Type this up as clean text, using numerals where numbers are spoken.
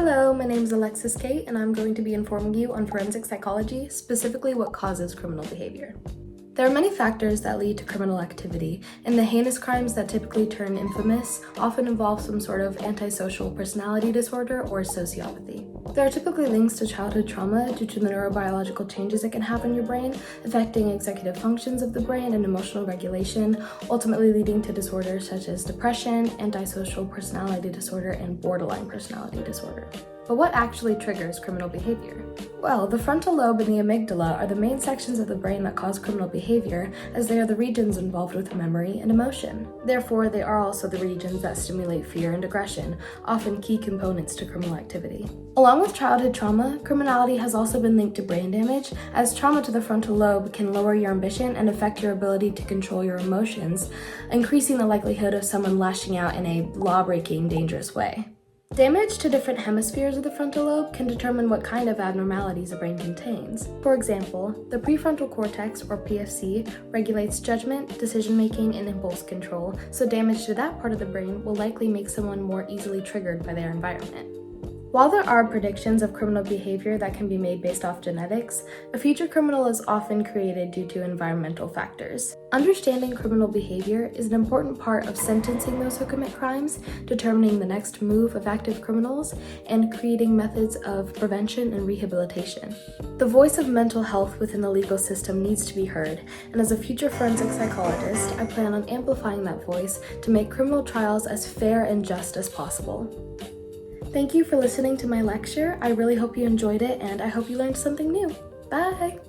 Hello, my name is Alexis Kate, and I'm going to be informing you on forensic psychology, specifically what causes criminal behavior. There are many factors that lead to criminal activity, and the heinous crimes that typically turn infamous often involve some sort of antisocial personality disorder or sociopathy. There are typically links to childhood trauma due to the neurobiological changes it can have in your brain, affecting executive functions of the brain and emotional regulation, ultimately leading to disorders such as depression, antisocial personality disorder, and borderline personality disorder. But what actually triggers criminal behavior? Well, the frontal lobe and the amygdala are the main sections of the brain that cause criminal behavior, as they are the regions involved with memory and emotion. Therefore, they are also the regions that stimulate fear and aggression, often key components to criminal activity. Along with childhood trauma, criminality has also been linked to brain damage, as trauma to the frontal lobe can lower your ambition and affect your ability to control your emotions, increasing the likelihood of someone lashing out in a law-breaking, dangerous way. Damage to different hemispheres of the frontal lobe can determine what kind of abnormalities a brain contains. For example, the prefrontal cortex, or PFC, regulates judgment, decision-making, and impulse control, so damage to that part of the brain will likely make someone more easily triggered by their environment. While there are predictions of criminal behavior that can be made based off genetics, a future criminal is often created due to environmental factors. Understanding criminal behavior is an important part of sentencing those who commit crimes, determining the next move of active criminals, and creating methods of prevention and rehabilitation. The voice of mental health within the legal system needs to be heard, and as a future forensic psychologist, I plan on amplifying that voice to make criminal trials as fair and just as possible. Thank you for listening to my lecture. I really hope you enjoyed it, and I hope you learned something new. Bye!